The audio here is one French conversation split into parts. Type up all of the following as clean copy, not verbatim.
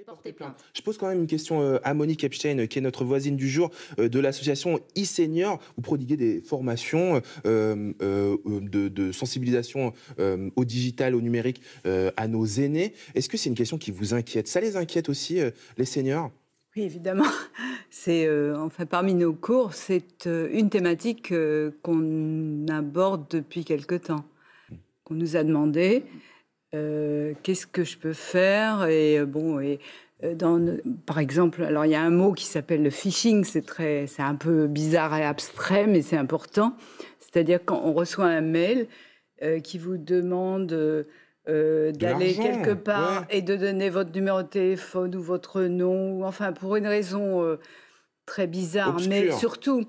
Porter plainte. Je pose quand même une question à Monique Epstein, qui est notre voisine du jour de l'association e-Senior. Vous prodiguez des formations de sensibilisation au digital, au numérique, à nos aînés. Est-ce que c'est une question qui vous inquiète? Ça les inquiète aussi, les seniors? Oui, évidemment. C'est, enfin, parmi nos cours, c'est une thématique qu'on aborde depuis quelque temps. On nous a demandé qu'est-ce que je peux faire et bon et par exemple, alors il y a un mot qui s'appelle le phishing, c'est un peu bizarre et abstrait, mais c'est important. C'est-à-dire quand on reçoit un mail qui vous demande De d'aller quelque l'argent, part ouais. et de donner votre numéro de téléphone ou votre nom, ou enfin pour une raison très bizarre, mais Obscur. surtout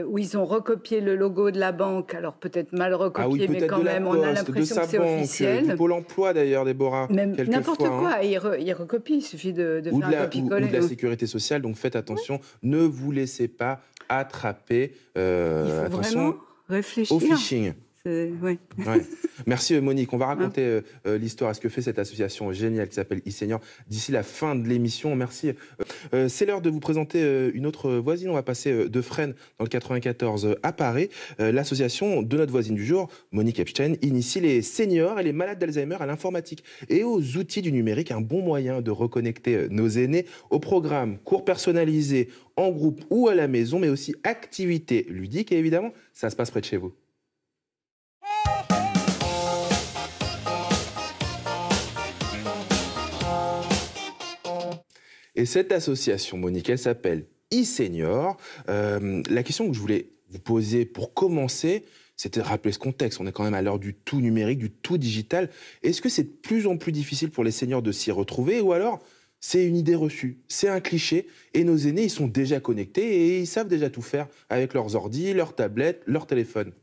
où ils ont recopié le logo de la banque, alors peut-être mal Ah oui, recopié, mais peut-être quand de la même, on a Poste, de l'impression que sa c'est banque, du officiel. Pôle emploi d'ailleurs, Déborah, Même quelquefois, n'importe hein. quoi, ils recopient, il suffit de Ou faire de un ou de copier-coller. la sécurité sociale, donc faites attention, ne vous laissez pas attraper, Il faut vraiment attention au réfléchir. phishing. Ouais. Ouais. Merci Monique. On va Hein. raconter l'histoire, ce que fait cette association géniale qui s'appelle e-Senior d'ici la fin de l'émission. Merci. C'est l'heure de vous présenter une autre voisine. On va passer de Fresnes dans le 94 à Paris. L'association de notre voisine du jour, Monique Epstein, initie les seniors et les malades d'Alzheimer à l'informatique et aux outils du numérique, un bon moyen de reconnecter nos aînés au programme cours personnalisés en groupe ou à la maison, mais aussi activités ludiques. Et évidemment, ça se passe près de chez vous. Et cette association, Monique, elle s'appelle e-Senior. La question que je voulais vous poser pour commencer, c'était de rappeler ce contexte. On est quand même à l'heure du tout numérique, du tout digital. Est-ce que c'est de plus en plus difficile pour les seniors de s'y retrouver, ou alors c'est une idée reçue, c'est un cliché, et nos aînés, ils sont déjà connectés et ils savent déjà tout faire avec leurs ordis, leurs tablettes, leurs téléphones?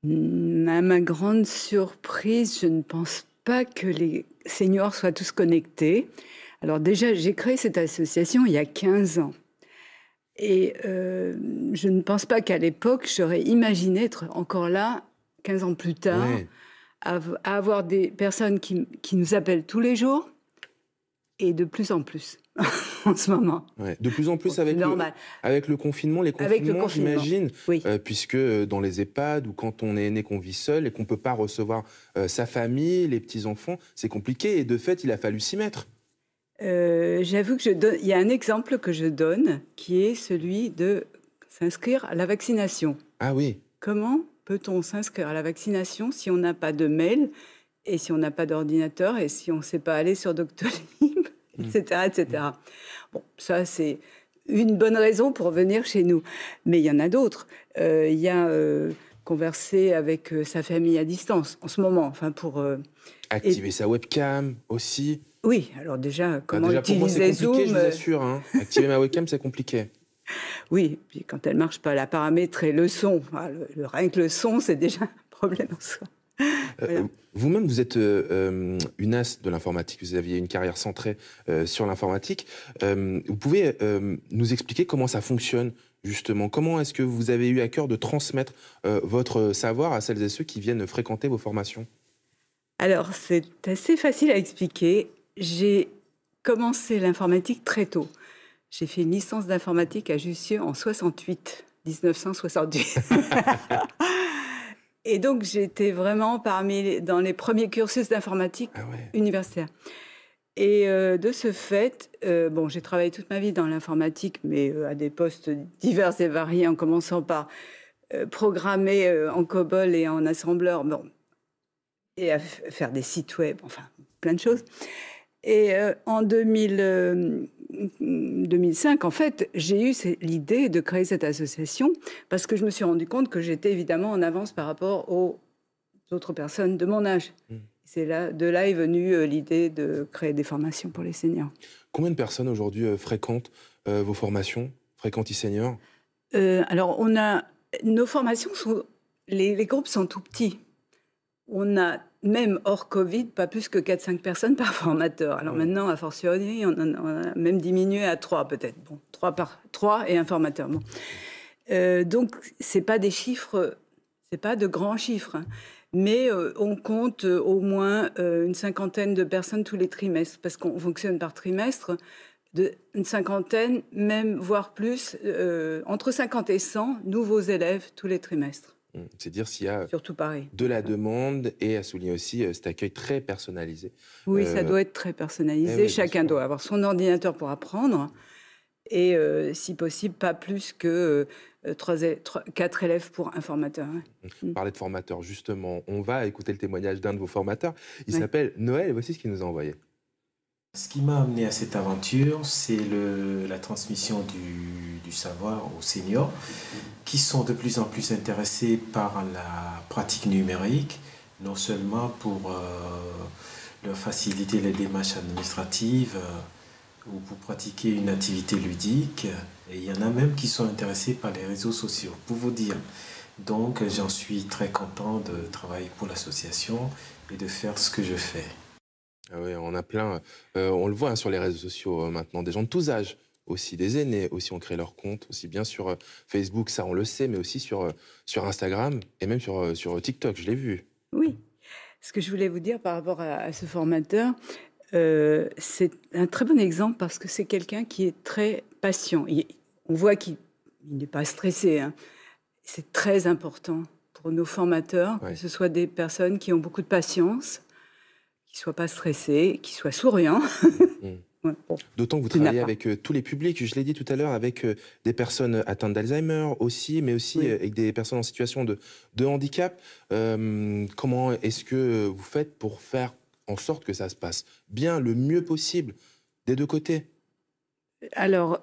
À ma grande surprise, je ne pense pas que les seniors soient tous connectés. Alors déjà, j'ai créé cette association il y a 15 ans. Et je ne pense pas qu'à l'époque, j'aurais imaginé être encore là, 15 ans plus tard, Ouais. à avoir des personnes qui nous appellent tous les jours et de plus en plus en ce moment. Ouais. De plus en Bon, plus c'est normal. avec le confinement, les Avec le confinements, confinement, j'imagine, oui. puisque dans les EHPAD ou quand on est aîné, qu'on vit seul et qu'on ne peut pas recevoir sa famille, les petits-enfants, c'est compliqué et de fait, il a fallu s'y mettre. J'avoue que il y a un exemple que je donne qui est celui de s'inscrire à la vaccination. Ah oui, Comment peut-on s'inscrire à la vaccination si on n'a pas de mail et si on n'a pas d'ordinateur et si on ne sait pas aller sur Doctolib, mmh, etc., mmh. etc. Bon, ça, c'est une bonne raison pour venir chez nous. Mais il y en a d'autres. Il y a converser avec sa famille à distance en ce moment. Enfin, et Activer sa webcam aussi. oui, alors déjà, Bah, comment déjà, pour moi, c'est utiliser compliqué, je Zoom vous assure, hein. Activer ma webcam, c'est compliqué. Oui, puis quand elle marche pas, la paramétrer le son, rien que le son, c'est déjà un problème en soi. Voilà. Vous-même, vous êtes une as de l'informatique. Vous aviez une carrière centrée sur l'informatique. Vous pouvez nous expliquer comment ça fonctionne, justement? Comment est-ce que vous avez eu à cœur de transmettre votre savoir à celles et ceux qui viennent fréquenter vos formations? Alors, c'est assez facile à expliquer. J'ai commencé l'informatique très tôt. J'ai fait une licence d'informatique à Jussieu en 68, 1968. Et donc, j'étais vraiment dans les premiers cursus d'informatique Ah ouais. universitaire. Et de ce fait, bon, j'ai travaillé toute ma vie dans l'informatique, mais à des postes divers et variés, en commençant par programmer en COBOL et en assembleur, bon, et à faire des sites web, enfin, plein de choses. Et en 2005, en fait, j'ai eu l'idée de créer cette association parce que je me suis rendu compte que j'étais évidemment en avance par rapport aux autres personnes de mon âge. Mm. De là est venue l'idée de créer des formations pour les seniors. Combien de personnes aujourd'hui fréquentent vos formations, fréquentent e-Senior? Alors, nos formations les groupes sont tout petits. On a, même hors Covid, pas plus que 4-5 personnes par formateur. Alors maintenant, a fortiori, on a même diminué à 3 peut-être. Bon, 3 et un formateur. Bon. Donc, c'est pas des chiffres, c'est pas de grands chiffres, hein. Mais on compte au moins une cinquantaine de personnes tous les trimestres, parce qu'on fonctionne par trimestre, une cinquantaine, même voire plus, entre 50 et 100 nouveaux élèves tous les trimestres. C'est dire s'il y a Surtout Paris. de la demande et à souligner aussi cet accueil très personnalisé. Oui, ça Euh, doit être très eh personnalisé. oui, bien Chacun sûr. doit avoir son ordinateur pour apprendre et si possible, pas plus que 4 élèves pour un formateur. Ouais. On parlait de formateurs, justement. On va écouter le témoignage d'un de vos formateurs. Il Ouais. s'appelle Noël et voici ce qu'il nous a envoyé. Ce qui m'a amené à cette aventure, c'est la transmission du savoir aux seniors qui sont de plus en plus intéressés par la pratique numérique, non seulement pour leur faciliter les démarches administratives ou pour pratiquer une activité ludique. Et il y en a même qui sont intéressés par les réseaux sociaux, pour vous dire. Donc j'en suis très content de travailler pour l'association et de faire ce que je fais. Ah oui, on a plein, on le voit hein, sur les réseaux sociaux maintenant, des gens de tous âges, aussi des aînés, aussi ont créé leur compte, aussi bien sur Facebook, ça on le sait, mais aussi sur Instagram et même sur TikTok, je l'ai vu. Oui. Ce que je voulais vous dire par rapport à ce formateur, c'est un très bon exemple parce que c'est quelqu'un qui est très patient. On voit qu'il n'est pas stressé, hein. C'est très important pour nos formateurs, Ouais. que ce soit des personnes qui ont beaucoup de patience, qui ne soient pas stressés, qui soient souriants. Mm. Ouais, bon, D'autant que vous tu n'as travaillez pas. avec tous les publics, je l'ai dit tout à l'heure, avec des personnes atteintes d'Alzheimer aussi, mais aussi Oui. avec des personnes en situation de handicap. Comment est-ce que vous faites pour faire en sorte que ça se passe bien, le mieux possible, des deux côtés? Alors,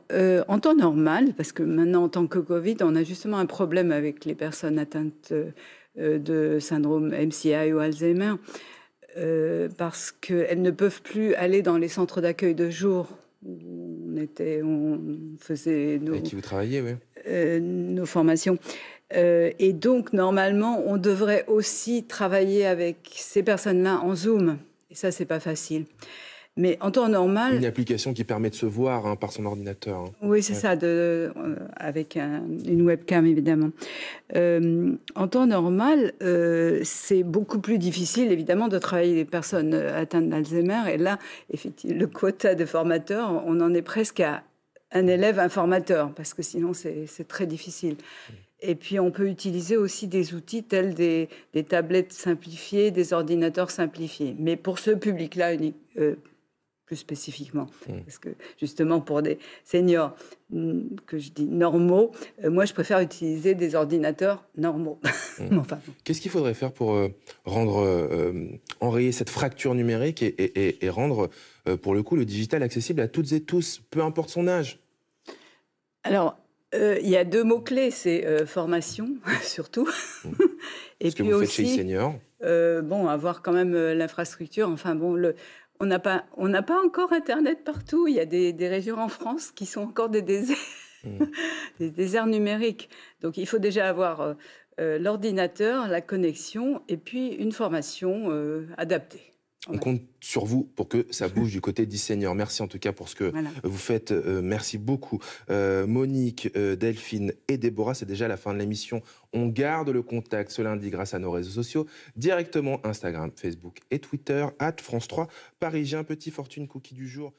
en temps normal, parce que maintenant, en tant que Covid, on a justement un problème avec les personnes atteintes de syndrome MCI ou Alzheimer, parce qu'elles ne peuvent plus aller dans les centres d'accueil de jour où on faisait Avec qui vous travaillez, oui. nos formations. Et donc, normalement, on devrait aussi travailler avec ces personnes-là en Zoom. Et ça, c'est pas facile. Mais en temps normal, Une application qui permet de se voir hein, par son ordinateur. Hein. oui, c'est Ouais. ça, avec une webcam, évidemment. En temps normal, c'est beaucoup plus difficile, évidemment, de travailler avec des personnes atteintes d'Alzheimer. Et là, effectivement, le quota de formateurs, on en est presque à un élève, un formateur, parce que sinon, c'est très difficile. Et puis, on peut utiliser aussi des outils tels des tablettes simplifiées, des ordinateurs simplifiés. Mais pour ce public-là, plus spécifiquement. Parce que justement, pour des seniors que je dis normaux, moi, je préfère utiliser des ordinateurs normaux. Enfin, bon. Qu'est-ce qu'il faudrait faire pour enrayer cette fracture numérique et rendre, pour le coup, le digital accessible à toutes et tous, peu importe son âge? Alors, il y a 2 mots-clés, c'est formation, surtout. Et Ce que puis vous faites chez aussi, eSenior. bon, avoir quand même l'infrastructure. Enfin, bon, on n'a pas encore Internet partout. Il y a des régions en France qui sont encore des déserts, des déserts numériques. Donc, il faut déjà avoir l'ordinateur, la connexion et puis une formation adaptée. On compte sur vous pour que ça bouge du côté d'eSenior. Merci en tout cas pour ce que Voilà. vous faites. Merci beaucoup. Monique, Delphine et Déborah, c'est déjà la fin de l'émission. On garde le contact ce lundi grâce à nos réseaux sociaux, directement Instagram, Facebook et Twitter, @France3 Paris. J'ai un petit fortune cookie du jour.